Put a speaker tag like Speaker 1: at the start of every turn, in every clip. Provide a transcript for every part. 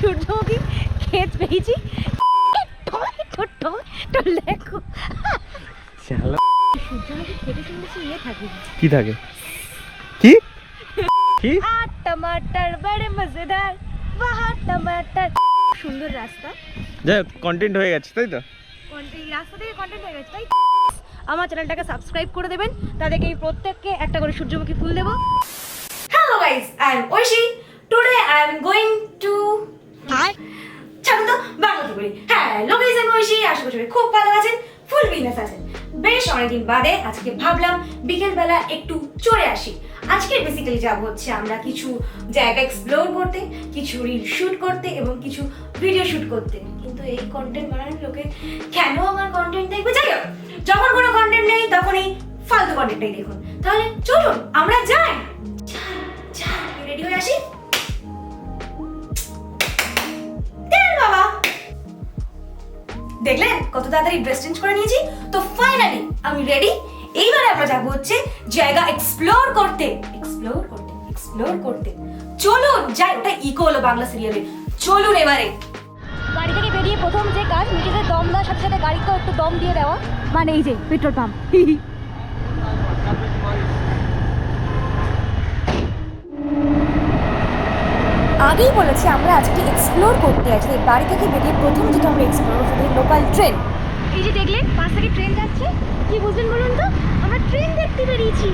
Speaker 1: সূর্যমুখী ক্ষেত পেয়েছি। দেখো সূর্যমুখী খেতে শুনেছি ইয়ে থাকে,
Speaker 2: কি থাকে? কি কি?
Speaker 1: টমাটার বড়ে মজেদার, বাহা টমাটার। সুন্দর রাস্তা,
Speaker 2: যাই কন্টেন্ট হয়ে গেছে তাই তো।
Speaker 1: এই রাস্তা থেকে কন্টেন্ট হয়ে গেছে তাই। আমার চ্যানেলটাকে সাবস্ক্রাইব করে দেবেন, তাদেরকে আমি প্রত্যেককে একটা করে সূর্যমুখী ফুল দেবো। Hello guys, I am Oishi. Today I am going to ছাড়ুন তো বাংলাতে বলি। হ্যালো গাইস, আমি ঐশী। আশা করি খুব ভালো আছেন, ফুল বিজনেস আছেন। বেশ অনেকদিন বাদে আজকে ভাবলাম বিকেলবেলা একটু চলে আসি। আজকে বেসিক্যালি যাব হচ্ছে আমরা কিছু জায়গা এক্সপ্লোর করতে, কিছু রিল শুট করতে এবং কিছু ভিডিও শুট করতে। কিন্তু এই কন্টেন্ট বানানোর লোকে কেন আমার কন্টেন্ট দেখবে? যাই হোক, যখন কোনো কন্টেন্ট নেই তখন এই ফালতু কন্টেন্টটাই দেখুন। তাহলে চলুন আমরা যাই। রেডি হয়ে আসি। বাবা দেখলেন কত তাড়াতাড়ি ড্রেস চেঞ্জ করে নিয়েছি। তো ফাইনালি আমি রেডি। এইবারে আমরা যাবো হচ্ছে জায়গা এক্সপ্লোর করতে। চলুন যাই। ওটা ইকো হলো বাংলা সিরিয়ালে। চলুন এবারে। গাড়ি থেকে বেরিয়ে প্রথম যে কাজ, নিজেদের দম দেওয়ার সাথে সাথে গাড়িকেও একটু দম দিয়ে দেওয়া, মানে এই যে পেট্রোল পাম্প। আগেই বলেছি আমরা আজকে এক্সপ্লোর করতে আসি। বাড়ি থেকে বেরিয়ে প্রথম যেটা আমরা এক্সপ্লোর করতে লোকাল ট্রেন। এই যে দেখলেন পাশ থেকে ট্রেন যাচ্ছে, কি বুঝলেন বলুন তো? আমরা ট্রেন দেখতে বেরিয়েছি।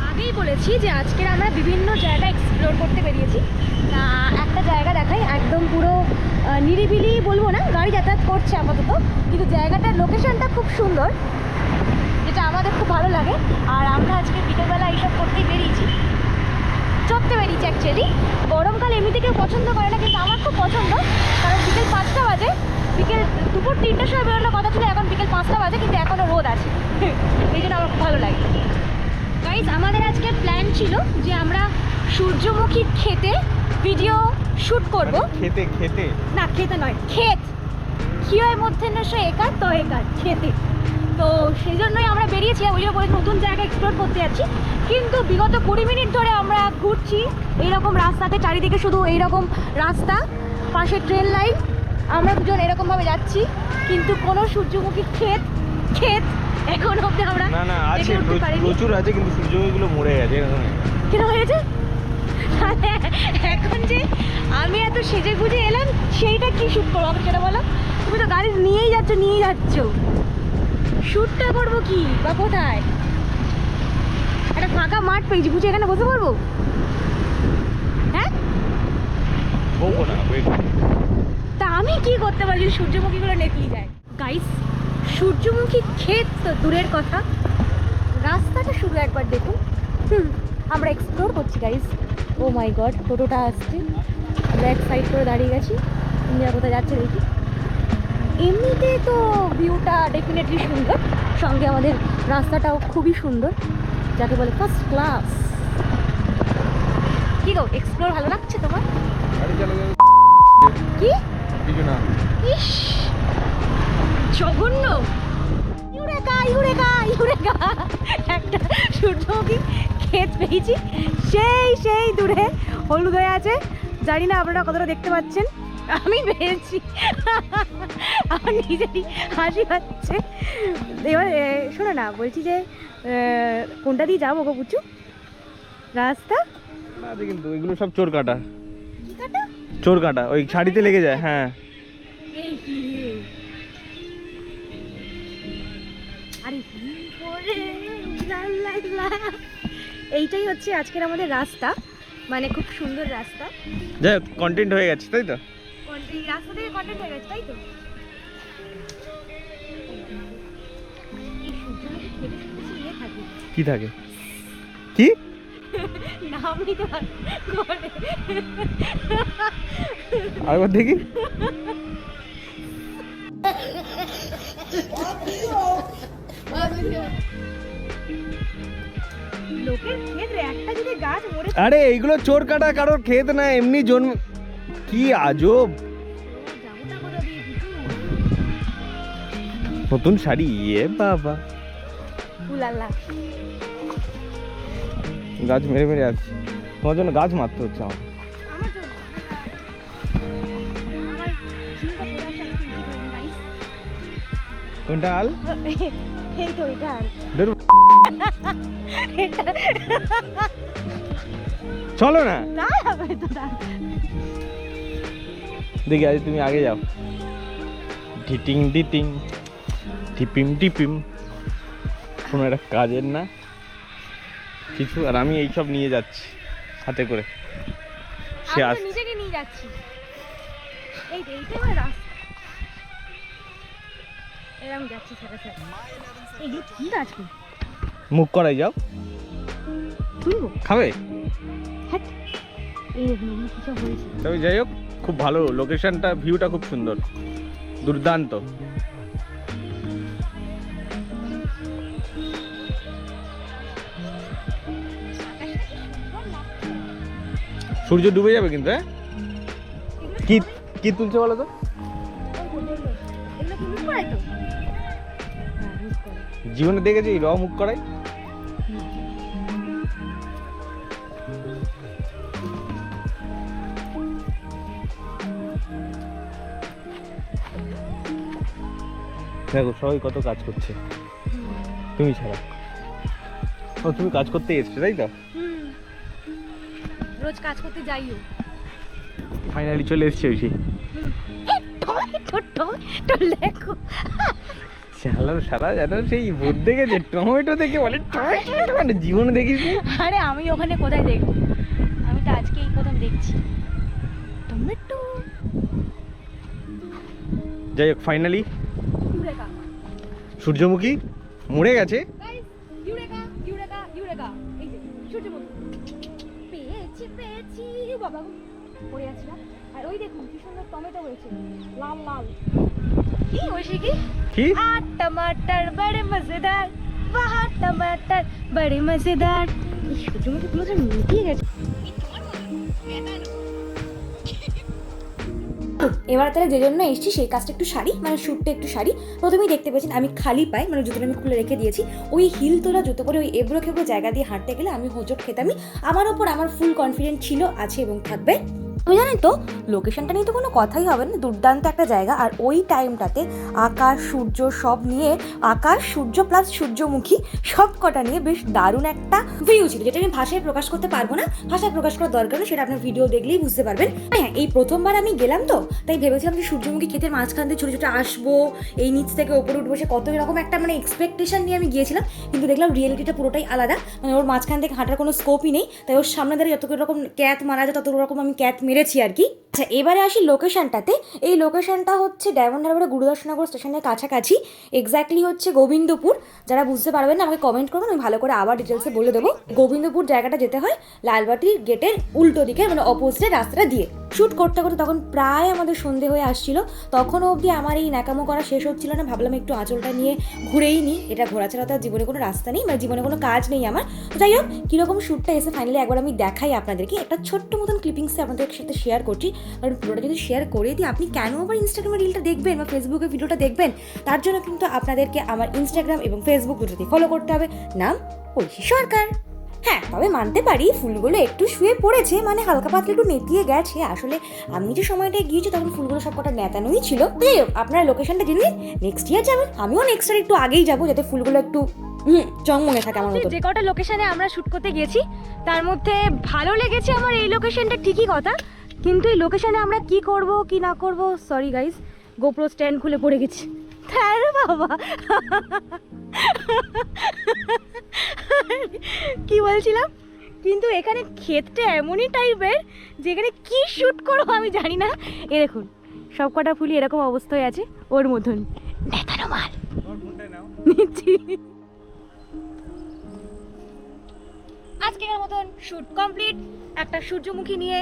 Speaker 1: আগেই বলেছি যে আজকের আমরা বিভিন্ন জায়গা এক্সপ্লোর করতে বেরিয়েছি। একটা জায়গা দেখাই, একদম পুরো নিরিবিলি বলবো না, গাড়ি যাতায়াত করছে আপাতত, কিন্তু জায়গাটার লোকেশনটা খুব সুন্দর, যেটা আমাদের খুব ভালো লাগে। আর আমরা আজকে বিকেলবেলা এইসব করতেই বেরিয়েছি, চড়তে বেরিয়েছি। অ্যাকচুয়ালি গরমকাল এমনিতে কেউ পছন্দ করে না, কিন্তু আমার খুব পছন্দ। কারণ বিকেল 5টা বাজে, দুপুর 3টার সময় বেরোনোর কথা ছিল, এখন বিকেল 5টা বাজে, কিন্তু এখনও রোদ আছে। এই জন্য আমার খুব ভালো লাগে। গাইজ, আমাদের আজকে প্ল্যান ছিল যে আমরা সূর্যমুখী ক্ষেতে ভিডিও শ্যুট করব।
Speaker 2: খেতে
Speaker 1: না, খেতে নয়, ক্ষেত। ক্ষীয় মধ্যে একার তো একার খেতে। তো সেই জন্যই আমরা বেরিয়েছিলাম, ওই জন্য বলে নতুন জায়গা এক্সপ্লোর করতে যাচ্ছি। কিন্তু বিগত 20 মিনিট ধরে আমরা ঘুরছি এইরকম রাস্তাতে, চারিদিকে শুধু এইরকম রাস্তা, পাশে ট্রেন লাইন, আমরা দুজন এরকমভাবে যাচ্ছি, কিন্তু কোনো সূর্যমুখী ক্ষেত এখন অবধি আমরা
Speaker 2: না আছে, প্রচুর আছে, কিন্তু সূর্যমুখীগুলো মরে গেছে।
Speaker 1: কেন হয়েছে? এখন যে আমি এত সেজে গুজে এলাম, সেইটা কি শ্যুট করবো আমাকে সেটা বলো। তুমি তো গাড়ি নিয়েই যাচ্ছ, শ্যুটটা করবো কি বা কোথায়? একটা ফাঁকা মাঠ পেয়েছি, বুঝে এখানে বসে পড়বো। হ্যাঁ, তা আমি কি করতে পারি যদি সূর্যমুখীগুলো নেকলি যায়? গাইস, সূর্যমুখী ক্ষেত তো দূরের কথা, রাস্তাটা শুধু একবার দেখুন। আমরা এক্সপ্লোর করছি গাইস। ও মাই গড, টোটোটা আসছে, আমরা এক সাইড করে দাঁড়িয়ে গেছি। ইন্ডিয়া কোথায় যাচ্ছে দেখি। এমনিতে তো ভিউটা ডেফিনেটলি সুন্দর, সঙ্গে আমাদের রাস্তাটাও খুবই সুন্দর, যাকে বলে ফার্স্ট ক্লাস। কি গো, এক্সপ্লোর ভালো লাগছে তোমার? কি
Speaker 2: কিছু না,
Speaker 1: ইস জঘন্য। ইউরেকা একটা সূর্যমুখী ক্ষেত পেয়েছি, সেই দূরে হলুদ হয়ে আছে। জানি না আপনারা কতটা দেখতে পাচ্ছেন, আমি পেয়েছি। আমার নিজেরই হাসি পাচ্ছে। এবার শোনো না, বলছি যে কোনটা দিয়ে যাবো গো পুচু? রাস্তা
Speaker 2: না, কিন্তু এগুলো সব চোর কাটা, ওই শাড়িতে লেগে যায়। হ্যাঁ,
Speaker 1: এইটাই হচ্ছে আজকের আমাদের রাস্তা, মানে খুব সুন্দর রাস্তা।
Speaker 2: যাই কন্টেন্ট হয়ে গেছে তাই তো।
Speaker 1: এই রাস্তা থেকে কন্টেন্ট হয়ে গেছে তাই তো।
Speaker 2: কি থাকে? কি
Speaker 1: নাম নিতে পারে
Speaker 2: আরেকবার দেখি।
Speaker 1: লোকের ক্ষেত্রে একটা যদি গাছ মরে,
Speaker 2: আরে এইগুলো চোর কাটা কারোর ক্ষেত না, এমনি জন্ম। কি আজব নতুন শাড়ি, ইয়ে বাবা,
Speaker 1: উলালা।
Speaker 2: গাছ মেরে আছে, তোমার জন্য গাছ মারতে হচ্ছে আমার। কোনটা আল?
Speaker 1: এই তো এটা আল।
Speaker 2: ধর চলো না,
Speaker 1: দাঁড়াবে তো, দাঁড়া।
Speaker 2: দেখি আজ তুমি আগে যাও। টিটিং টিটিং টিপিম টিপিম, কোনো একটা কাজের না কিছু, আর আমি এইসব নিয়ে যাচ্ছি হাতে করে। সে
Speaker 1: আমি
Speaker 2: আস
Speaker 1: তো নিজেকে নিয়ে যাচ্ছি। এইটাই আমার রাস্তা। এরকম যাচ্ছি সাথে সাথে। এগুলো কি আজকে?
Speaker 2: মুখ করাই যাও,
Speaker 1: তুলবো?
Speaker 2: খাবে?
Speaker 1: হ্যাঁ। এই দেখুন এগুলো কি সব হয়েছে।
Speaker 2: তবে যাই হোক, খুব ভালো লোকেশনটা, ভিউটা খুব সুন্দর, দুর্দান্ত। সূর্য ডুবে যাবে কিন্তু, হ্যাঁ। কি কি তুলছে বলো তো?
Speaker 1: এগুলো কি মুখ করাই তো? হ্যাঁ, মুখ করাই।
Speaker 2: জীবনে দেখেছি র মুখ করাই? দেখো সবাই কত কাজ করছে, তুমি ছাড়া। ও তুমি কাজ করতে এসছো তাই তো?
Speaker 1: রোজ কাজ করতে যাইও।
Speaker 2: ফাইনালি চলে এসছে ওই
Speaker 1: দেখো
Speaker 2: চালার সারা জানো সেই ভূত দেখেছে টমেটো দেখে বলে টমেটো, মানে জীবনে দেখিস নি?
Speaker 1: আরে আমি ওখানে কোথায় দেখবো, আমি তো আজকে এই প্রথম দেখছি টমেটো।
Speaker 2: যাই হোক ফাইনালি
Speaker 1: ইউরেকা
Speaker 2: সূর্যমুখী মরে গেছে।
Speaker 1: গাইস, ইউরেকা ইউরেকা ইউরেকা, এই যে সূর্যমুখী পেয়েছি বাবা, পড়ে আছি না। আর ওই দেখুন কি সুন্দর টমেটো হয়েছে, লাল লাল। কি হয়েছে কি?
Speaker 2: কি
Speaker 1: আর টমাটার বড়ে মজেদার, বাহ টমাটার বড়ে মজেদার। এই সূর্যমুখী গুলো তো মিটিয়ে গেছে। এবার তাহলে যে জন্য এসেছি সেই কাজটা একটু সারি, মানে শ্যুটটা একটু সারি। প্রথমেই দেখতে পেয়েছেন আমি খালি পাই, মানে জুতোটা আমি খুলে রেখে দিয়েছি। ওই হিল তোলা জুতো পরে ওই এবড়ো খেবড়ো জায়গা দিয়ে হাঁটতে গেলে আমি হোঁচট খেতামই। আমার ওপর আমার ফুল কনফিডেন্ট ছিল, আছে এবং থাকবে। তুমি জানেন তো লোকেশনটা নিয়ে তো কোনো কথাই হবে না, দুর্দান্ত একটা জায়গা। আর ওই টাইমটাতে আকাশ সূর্য সব নিয়ে, আকাশ সূর্য প্লাস সূর্যমুখী সব কটা নিয়ে বেশ দারুণ একটা ভিউ ছিল, যেটা আমি ভাষায় প্রকাশ করতে পারবো না। ভাষায় প্রকাশ করার দরকার নেই, সেটা আপনার ভিডিও দেখলেই বুঝতে পারবেন। হ্যাঁ, এই প্রথমবার আমি গেলাম তো, তাই ভেবেছিলাম যে সূর্যমুখী ক্ষেতের মাঝখান দিয়ে ছোটো ছোটো আসবো, এই নিচ থেকে ওপরে উঠবো, সে কত এরকম একটা মানে এক্সপেকটেশন নিয়ে আমি গিয়েছিলাম। কিন্তু দেখলাম রিয়েলিটিটা পুরোটাই আলাদা, মানে ওর মাঝখান থেকে হাঁটার কোনো স্কোপই নেই। তাই ওর সামনে দাঁড়িয়ে যত রকম ক্যাত মারা যায় তত রকম আমি ক্যাত মেরেছি আর কি। আচ্ছা, এবারে আসি লোকেশনটাতে। এই লোকেশনটা হচ্ছে ডায়মন্ড হারবারের গুরুদাসনগর স্টেশনের কাছাকাছি, এক্স্যাক্টলি হচ্ছে গোবিন্দপুর। যারা বুঝতে পারবেন না আমাকে কমেন্ট করবেন, আমি ভালো করে আবার ডিটেলসে বলে দেবো। গোবিন্দপুর জায়গাটা যেতে হয় লালবাটির গেটের উল্টো দিকে, মানে অপোজিটে রাস্তাটা দিয়ে। শ্যুট করতে করতে তখন প্রায় আমাদের সন্ধে হয়ে আসছিল, তখনও অবধি আমার এই ন্যাকামো করা শেষ হচ্ছিল না। ভাবলাম একটু আঁচলটা নিয়ে ঘুরেই নিই, এটা ঘোরা ছাড়া তো জীবনে কোনো রাস্তা নেই, মানে জীবনে কোনো কাজ নেই আমার। যাই হোক, কীরকম শ্যুটটা এসে ফাইনালি একবার আমি দেখাই আপনাদেরকে। একটা ছোট্ট মতন ক্লিপিংসে আপনাদের সাথে শেয়ার করছি, কারণ পুরোটা যদি শেয়ার করে দিই আপনি কেন আবার ইনস্টাগ্রামে রিলটা দেখবেন বা ফেসবুকে ভিডিওটা দেখবেন? তার জন্য কিন্তু আপনাদেরকে আমার ইনস্টাগ্রাম এবং ফেসবুক দুটোতেই ফলো করতে হবে, নাম ঐশী সরকার। হ্যাঁ, তবে মানতে পারি ফুলগুলো একটু শুয়ে পড়েছে, মানে হালকা পাতলা একটু নেতিয়ে গেছে। আসলে আমি যে সময়টায় গিয়েছি তখন ফুলগুলো সব কটা নেতানোই ছিল। যাই হোক, আপনারা লোকেশনটা জেনে নিন, নেক্সট ইয়ার যাবেন। আমিও নেক্সট ইয়ার একটু আগেই যাবো, যাতে ফুলগুলো একটু চংমনে থাকে আমার মতো। যে কটা লোকেশনে আমরা শ্যুট করতে গেছি তার মধ্যে ভালো লেগেছে আমার এই লোকেশনটা, ঠিকই কথা। কিন্তু এই লোকেশনে আমরা কি করব কি না করব, সরি গাইস, গোপ্রো স্ট্যান্ড খুলে পড়ে গেছি। আরে বাবা, কি বলছিলাম? কিন্তু এখানে ক্ষেতটা এমনই টাইপের যেখানে কি শ্যুট করবো আমি জানি না। এ দেখুন সব কটা ফুলই এরকম অবস্থা হয়ে আছে, ওর মতন নেতানো মাল নিচ্ছি। আজকের মতন শ্যুট কমপ্লিট। একটা সূর্যমুখী নিয়ে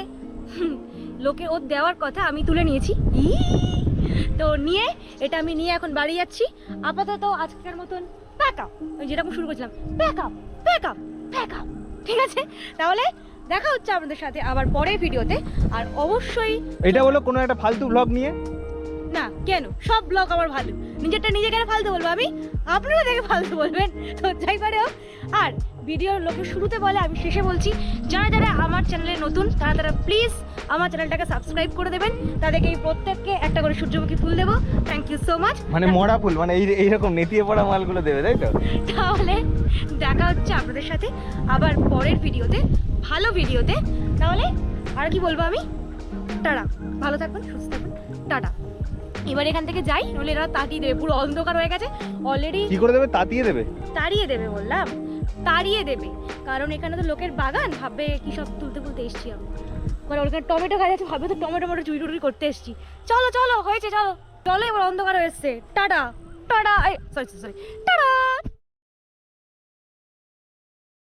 Speaker 1: লোকে ওর দেওয়ার কথা আমি তুলে নিয়েছি, তো নিয়ে এটা আমি নিয়ে এখন বাড়ি যাচ্ছি। আপাতত আজকের মতন প্যাক আপ, ওই যেরকম শুরু করছিলাম, pack up pack up pack up. ঠিক আছে, তাহলে দেখা হচ্ছে আপনাদের সাথে আবার পরের ভিডিওতে। আর অবশ্যই
Speaker 2: এটা হলো কোনো একটা ফালতু ব্লগ নিয়ে
Speaker 1: না, কেন সব ব্লগ আমার ভালো, নিজেরটা নিজে কেন ফালতু বলবো আমি? আপনারা দেখে ফালতু বলবেন, তো যাই পারে হোক। আর ভিডিওর লোকের শুরুতে বলে আমি শেষে বলছি, যারা যারা আমার চ্যানেলে নতুন তারা প্লিজ আমার চ্যানেলটাকে সাবস্ক্রাইব করে দেবেন। তাদেরকে এই প্রত্যেককে একটা করে সূর্যমুখী ফুল দেবো। Thank you so much.
Speaker 2: মানে মরা ফুল, মানে এইরকম নেতিয়ে পড়া মালগুলো দেবে, তাই তো?
Speaker 1: তাহলে দেখা হচ্ছে আপনাদের সাথে আবার পরের ভিডিওতে, ভালো ভিডিওতে। তাহলে আর কি বলবো আমি, টাটা, ভালো থাকবেন, সুস্থ থাকবেন, টাটা। এবার এখান থেকে যাই, নইলে এরা তাড়িয়ে দেবে, পুরো অন্ধকার হয়ে গেছে অলরেডি।
Speaker 2: কি করে দেবে? তাতিয়ে দেবে?
Speaker 1: তাড়িয়ে দেবে বললাম, তাড়িয়ে দেবে, কারণ এখানে তো লোকের বাগান, ভাববে কি সব তুলতে এসছি আমি। মানে ওখানে টমেটো গাছ আছে, ভাববে তো টমেটো চুরি টুরি করতে এসছি। চলো চলো, হয়েছে, চলো চলো, এবার অন্ধকার হয়ে এসছে। Tata tata, sorry tata.